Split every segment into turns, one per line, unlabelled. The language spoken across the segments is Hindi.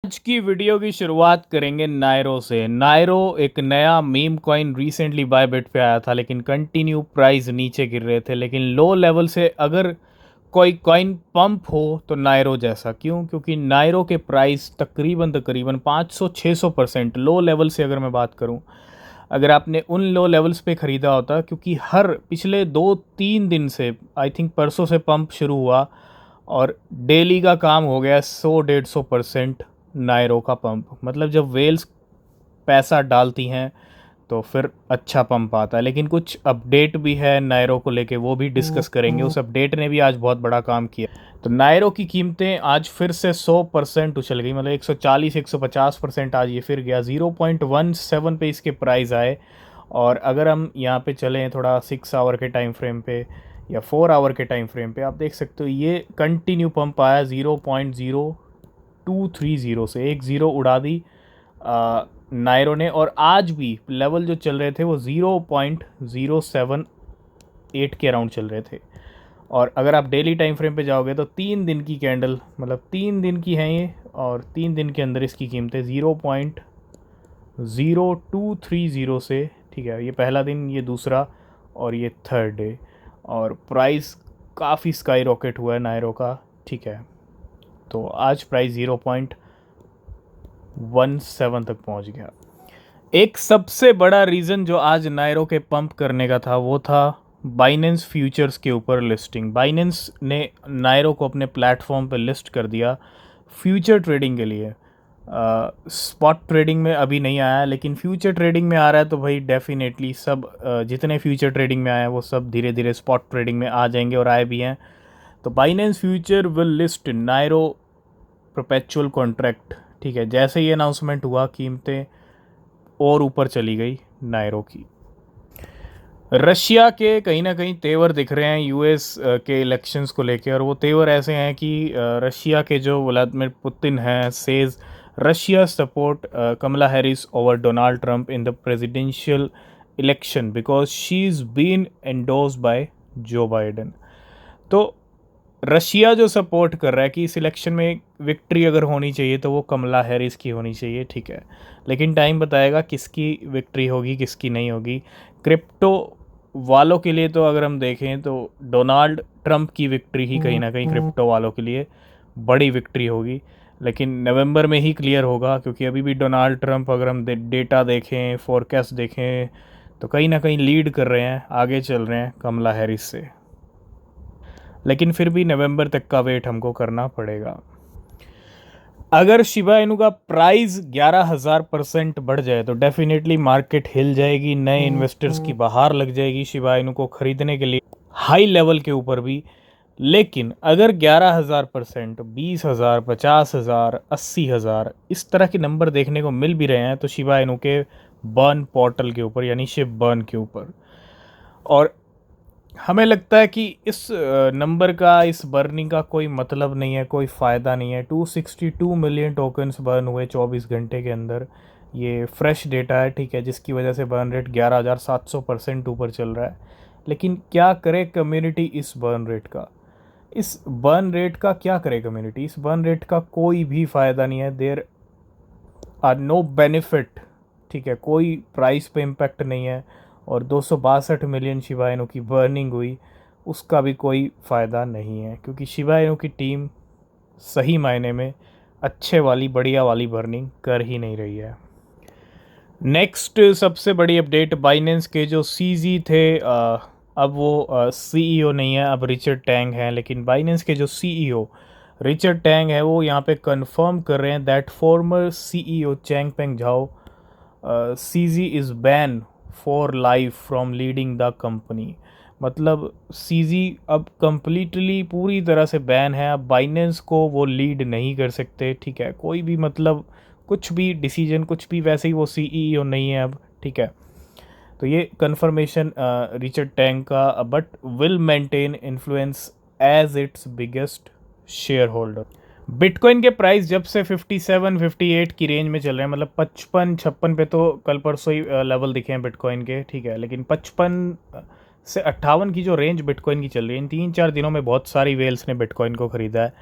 आज की वीडियो की शुरुआत करेंगे नायरो से। नायरो एक नया मीम कॉइन रिसेंटली बायबिट पे आया था, लेकिन कंटिन्यू प्राइस नीचे गिर रहे थे। लेकिन लो लेवल से अगर कोई कॉइन पंप हो तो नायरो जैसा। क्यों? क्योंकि नायरो के प्राइस तकरीबन तकरीबन 500-600% लो लेवल से अगर मैं बात करूं, अगर आपने उन लो लेवल्स पे ख़रीदा होता, क्योंकि हर पिछले 2-3 दिन से, आई थिंक परसों से पंप शुरू हुआ और डेली का काम हो गया 100-150% नायरो का पंप। मतलब जब वेल्स पैसा डालती हैं तो फिर अच्छा पंप आता है। लेकिन कुछ अपडेट भी है नायरो को लेके, वो भी डिस्कस करेंगे। उस अपडेट ने भी आज बहुत बड़ा काम किया। तो नायरो की कीमतें आज फिर से 100% उछल गई। मतलब 140-150% आज ये फिर गया। 0.17 पे इसके प्राइस आए। और अगर हम यहाँ पे चलें थोड़ा 6 आवर के टाइम फ्रेम पे या 4 आवर के टाइम फ्रेम पे, आप देख सकते हो ये कंटिन्यू पंप आया 0.0230 से। एक ज़ीरो उड़ा दी नायरो ने। और आज भी लेवल जो चल रहे थे वो 0.078 के अराउंड चल रहे थे। और अगर आप डेली टाइम फ्रेम पे जाओगे तो 3 दिन की कैंडल, मतलब 3 दिन की हैं ये, और 3 दिन के अंदर इसकी कीमतें 0.0230 से, ठीक है, ये पहला दिन, ये दूसरा और ये थर्ड डे। और प्राइस काफ़ी स्काई रॉकेट हुआ है नायरो का, ठीक है। तो आज प्राइस 0.17 तक पहुंच गया। एक सबसे बड़ा रीज़न जो आज नायरो के पंप करने का था वो था बाइनेंस फ्यूचर्स के ऊपर लिस्टिंग। बाइनेंस ने नायरो को अपने प्लेटफॉर्म पर लिस्ट कर दिया फ्यूचर ट्रेडिंग के लिए। स्पॉट ट्रेडिंग में अभी नहीं आया है, लेकिन फ्यूचर ट्रेडिंग में आ रहा है। तो भाई डेफिनेटली सब जितने फ्यूचर ट्रेडिंग में आए हैं वो सब धीरे धीरे स्पॉट ट्रेडिंग में आ जाएंगे, और आए भी हैं। तो Binance future will list Nairo perpetual contract, ठीक है। जैसे ही अनाउंसमेंट हुआ, कीमतें और ऊपर चली गई नायरो की। रशिया के कहीं ना कहीं तेवर दिख रहे हैं यूएस के इलेक्शंस को लेके, और वो तेवर ऐसे हैं कि रशिया के जो व्लादिमीर पुतिन हैं says Russia support Kamala Harris over Donald Trump in the presidential election because she is been endorsed by Joe Biden. तो रशिया जो सपोर्ट कर रहा है कि इस इलेक्शन में विक्ट्री अगर होनी चाहिए तो वो कमला हैरिस की होनी चाहिए, ठीक है। लेकिन टाइम बताएगा किसकी विक्ट्री होगी किसकी नहीं होगी। क्रिप्टो वालों के लिए तो अगर हम देखें तो डोनाल्ड ट्रंप की विक्ट्री ही कहीं ना कहीं क्रिप्टो वालों के लिए बड़ी विक्ट्री होगी। लेकिन नवंबर में ही क्लियर होगा, क्योंकि अभी भी डोनाल्ड ट्रंप अगर हम डेटा देखें, फोरकास्ट देखें, तो कहीं ना कहीं लीड कर रहे हैं, आगे चल रहे हैं कमला हैरिस से। लेकिन फिर भी नवंबर तक का वेट हमको करना पड़ेगा। अगर शिबा इनू का प्राइस 11,000% बढ़ जाए तो डेफिनेटली मार्केट हिल जाएगी, नए इन्वेस्टर्स की बहार लग जाएगी शिबा इनू को खरीदने के लिए हाई लेवल के ऊपर भी। लेकिन अगर 11,000%, 20,000, 50,000, 80,000 इस तरह के नंबर देखने को मिल भी रहे हैं तो शिबा इनू के बर्न पोर्टल के ऊपर, यानी शिप बर्न के ऊपर, और हमें लगता है कि इस नंबर का, इस बर्निंग का कोई मतलब नहीं है, कोई फ़ायदा नहीं है। 262 मिलियन टोकन्स बर्न हुए 24 घंटे के अंदर। ये फ्रेश डेटा है, ठीक है, जिसकी वजह से बर्न रेट 11,700% ऊपर चल रहा है। लेकिन क्या करे कम्युनिटी इस बर्न रेट का? इस बर्न रेट का क्या करे कम्युनिटी? इस बर्न रेट का कोई भी फ़ायदा नहीं है। देर आर नो बेनिफिट, ठीक है, कोई प्राइस पे इम्पैक्ट नहीं है। और 262 मिलियन शिबा इनू की बर्निंग हुई, उसका भी कोई फ़ायदा नहीं है, क्योंकि शिबा इनू की टीम सही मायने में अच्छे वाली, बढ़िया वाली बर्निंग कर ही नहीं रही है। नेक्स्ट सबसे बड़ी अपडेट, बाइनेंस के जो सीजी थे, अब वो सीईओ नहीं है, अब रिचर्ड टैंग हैं। लेकिन बाइनेंस के जो सीईओ रिचर्ड टैंग है वो यहाँ पे कंफर्म कर रहे हैं that former CEO Changpeng Zhao CZ is ban for life from leading the company. मतलब सीजी अब कंप्लीटली पूरी तरह से बैन है। अब बाइनेंस को वो लीड नहीं कर सकते, ठीक है। कोई भी मतलब कुछ भी डिसीजन, कुछ भी, वैसे ही वो सीईओ नहीं है अब, ठीक है। तो ये कंफर्मेशन रिचर्ड टैंग का, but will maintain influence as it's biggest share holder. Bitcoin के प्राइस जब से 57-58 की रेंज में चल रहे हैं, मतलब 55-56 पे तो कल परसों ही लेवल दिखे हैं बिटकॉइन के, ठीक है। लेकिन 55 से 58 की जो रेंज बिटकॉइन की चल रही है, इन 3-4 दिनों में बहुत सारी वेल्स ने बिटकॉइन को ख़रीदा है।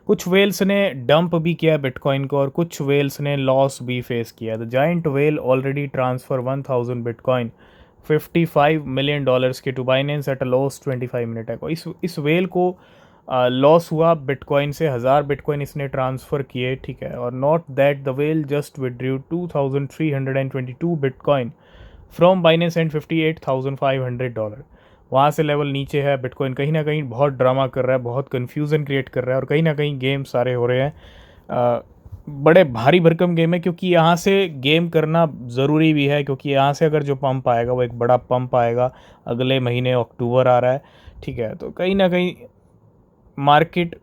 कुछ वेल्स ने डंप भी किया है बिटकॉइन को और कुछ वेल्स ने लॉस भी फेस किया। The giant whale already transfer 1000 bitcoin $55 million के to Binance at a loss 25 minute है। इस वेल को लॉस हुआ बिटकॉइन से, 1000 बिटकॉइन इसने ट्रांसफ़र किए, ठीक है। और not that the well just withdrew 2322 bitcoin from Binance and $58,500। वहाँ से लेवल नीचे है। बिटकॉइन कहीं ना कहीं बहुत ड्रामा कर रहा है, बहुत कन्फ्यूज़न क्रिएट कर रहा है और कहीं ना कहीं गेम सारे हो रहे हैं। बड़े भारी भरकम गेम है, क्योंकि यहाँ से गेम करना ज़रूरी भी है, क्योंकि यहाँ से अगर जो पंप आएगा वो एक बड़ा पंप आएगा अगले महीने, अक्टूबर आ रहा है, ठीक है। तो कहीं ना कहीं मार्केट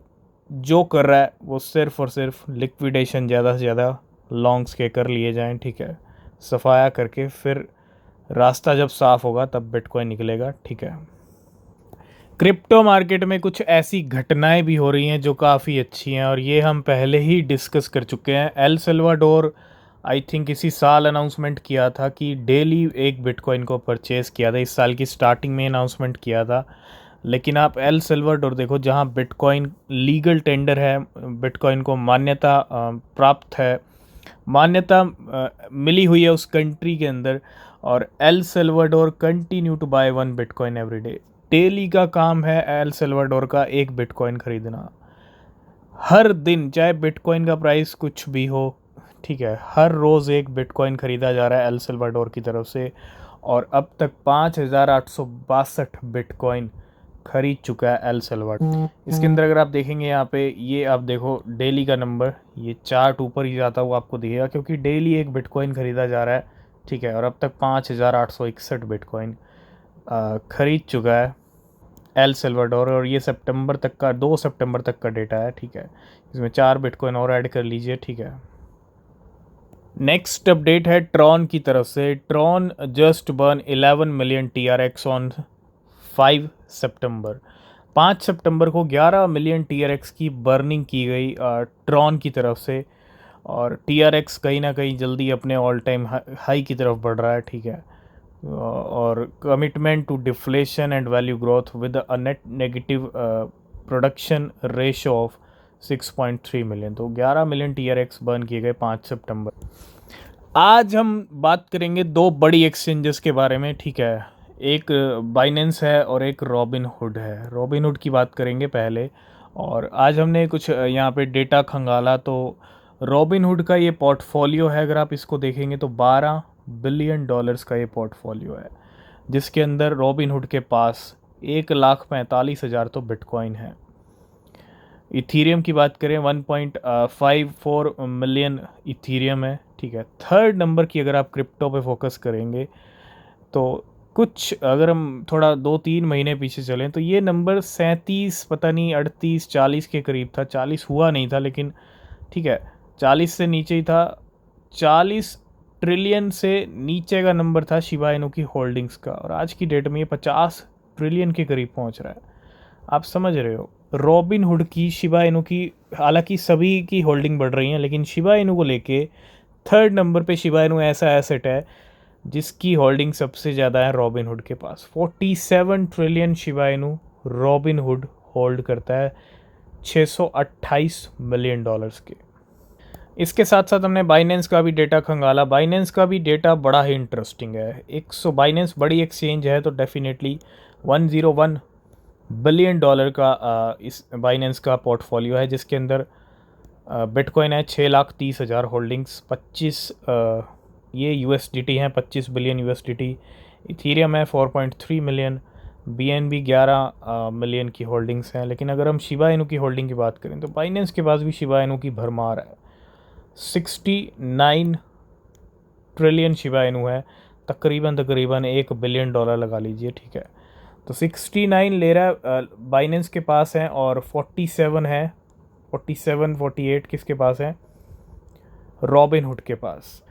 जो कर रहा है वो सिर्फ और सिर्फ लिक्विडेशन ज़्यादा से ज़्यादा लॉन्ग्स के कर लिए जाएं, ठीक है, सफाया करके। फिर रास्ता जब साफ़ होगा तब बिटकॉइन निकलेगा, ठीक है। क्रिप्टो मार्केट में कुछ ऐसी घटनाएं भी हो रही हैं जो काफ़ी अच्छी हैं और ये हम पहले ही डिस्कस कर चुके हैं। एल सल्वाडोर आई थिंक इसी साल अनाउंसमेंट किया था कि डेली एक बिटकॉइन को परचेज़ किया था, इस साल की स्टार्टिंग में अनाउंसमेंट किया था। लेकिन आप एल सल्वाडोर देखो, जहां बिटकॉइन लीगल टेंडर है, बिटकॉइन को मान्यता प्राप्त है, मान्यता मिली हुई है उस कंट्री के अंदर, और El Salvador continue to buy 1 bitcoin every day. Daily का काम है एल सल्वाडोर का एक बिटकॉइन खरीदना, हर दिन, चाहे बिटकॉइन का प्राइस कुछ भी हो, ठीक है। हर रोज़ एक बिटकॉइन ख़रीदा जा रहा है एल सल्वाडोर की तरफ से, और अब तक 5862 बिटकॉइन खरीद चुका है एल सल्वाडोर। इसके अंदर अगर आप देखेंगे यहाँ पे, ये आप देखो डेली का नंबर, ये चार्ट ऊपर ही जाता हुआ आपको दिखेगा, क्योंकि डेली एक बिटकॉइन ख़रीदा जा रहा है, ठीक है। और अब तक 5861 बिटकॉइन खरीद चुका है एल सल्वाडोर, और ये सितंबर तक का, 2 सितंबर तक का डेटा है, ठीक है। इसमें 4 बिटकॉइन और ऐड कर लीजिए, ठीक है। नेक्स्ट अपडेट है ट्रॉन की तरफ से। Tron just burn 11 million TRX on 5 सितंबर। 5 सितंबर को 11 मिलियन TRX की बर्निंग की गई ट्रॉन की तरफ से, और TRX कहीं ना कहीं जल्दी अपने ऑल टाइम हाई की तरफ बढ़ रहा है, ठीक है। और commitment to deflation and value growth with a net negative production ratio of 6.3 million. तो 11 मिलियन TRX बर्न किए गए 5 सितंबर। आज हम बात करेंगे दो बड़ी एक्सचेंजेस के बारे में, ठीक है। एक बाइनेंस है और एक रॉबिनहुड है। रॉबिनहुड की बात करेंगे पहले, और आज हमने कुछ यहाँ पे डेटा खंगाला, तो रॉबिनहुड का ये पोर्टफोलियो है, अगर आप इसको देखेंगे तो $12 बिलियन का ये पोर्टफोलियो है, जिसके अंदर रॉबिनहुड के पास 1,45,000 तो बिटकॉइन है। इथीरियम की बात करें 1.54 मिलियन इथीरियम है, ठीक है। थर्ड नंबर की अगर आप क्रिप्टो पे फोकस करेंगे तो कुछ, अगर हम थोड़ा 2-3 महीने पीछे चलें तो ये नंबर 37, पता नहीं 38, 40 के करीब था। 40 हुआ नहीं था, लेकिन ठीक है, 40 से नीचे ही था। 40 ट्रिलियन से नीचे का नंबर था शिबा इनू की होल्डिंग्स का, और आज की डेट में ये 50 ट्रिलियन के करीब पहुंच रहा है। आप समझ रहे हो, रॉबिनहुड की, शिबा इनू की, हालांकि सभी की होल्डिंग बढ़ रही है, लेकिन शिबा इनू को लेके थर्ड नंबर पे शिबा इनू ऐसा एसेट है जिसकी होल्डिंग सबसे ज़्यादा है रॉबिनहुड के पास। 47 trillion Shiba Inu Robinhood hold करता है, $628 मिलियन के। इसके साथ साथ हमने बाइनेंस का भी डेटा खंगाला। बाइनेंस का भी डेटा बड़ा ही इंटरेस्टिंग है। बाइनेंस बड़ी एक्सचेंज है, तो डेफिनेटली $101 बिलियन का इस बाइनेंस का पोर्टफोलियो है, जिसके अंदर बिटकॉइन है 6,30,000 होल्डिंग्स, 25 ये USDT हैं, 25 बिलियन USDT। इथीरियम है 4.3 मिलियन, BNB 11 मिलियन की होल्डिंग्स हैं। लेकिन अगर हम शिबा इनू की होल्डिंग की बात करें तो बाइनेंस के पास भी शिबा इनू की भरमार है। 69 ट्रिलियन शिबा इनू है, तकरीबन $1 बिलियन लगा लीजिए, ठीक है। तो 69 ले रहा है बाइनेंस के पास है, और 47 है, 48 किसके पास है, रॉबिनहुड के पास।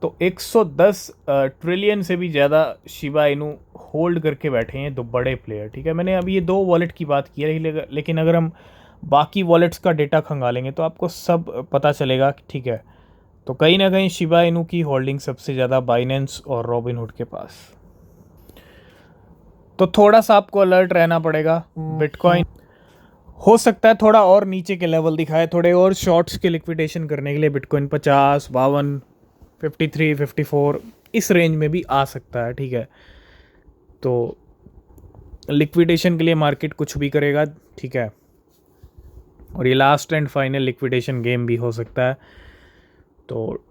तो 110 ट्रिलियन से भी ज़्यादा शिबा इनू होल्ड करके बैठे हैं दो बड़े प्लेयर, ठीक है। मैंने अभी ये 2 वॉलेट की बात की है, लेकिन अगर हम बाकी वॉलेट्स का डेटा खंगालेंगे तो आपको सब पता चलेगा, ठीक है। तो कहीं ना कहीं शिबा इनू की होल्डिंग सबसे ज़्यादा बाइनेंस और रॉबिनहुड के पास। तो थोड़ा सा आपको अलर्ट रहना पड़ेगा। बिटकॉइन हो सकता है थोड़ा और नीचे के लेवल दिखाए, थोड़े और शॉर्ट्स के लिक्विडेशन करने के लिए बिटकॉइन 50, 52, 53, 54 इस रेंज में भी आ सकता है। ठीक है, तो लिक्विडेशन के लिए मार्केट कुछ भी करेगा। ठीक है, और ये last and final liquidation game भी हो सकता है। तो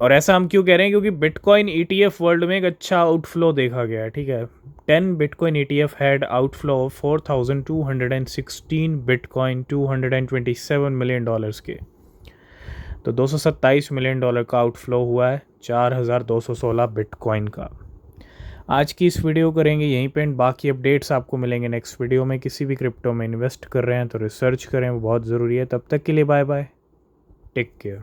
और ऐसा हम क्यों कह रहे हैं, क्योंकि बिटकॉइन ETF वर्ल्ड में एक अच्छा आउटफ्लो देखा गया है। ठीक है, 10 bitcoin ETF had outflow of 4216 bitcoin, $227 million के। तो $227 मिलियन का आउटफ्लो हुआ है 4216 बिटकॉइन का। आज की इस वीडियो करेंगे यहीं पे, बाकी अपडेट्स आपको मिलेंगे नेक्स्ट वीडियो में। किसी भी क्रिप्टो में इन्वेस्ट कर रहे हैं तो रिसर्च करें, वो बहुत ज़रूरी है। तब तक के लिए बाय बाय, टेक केयर।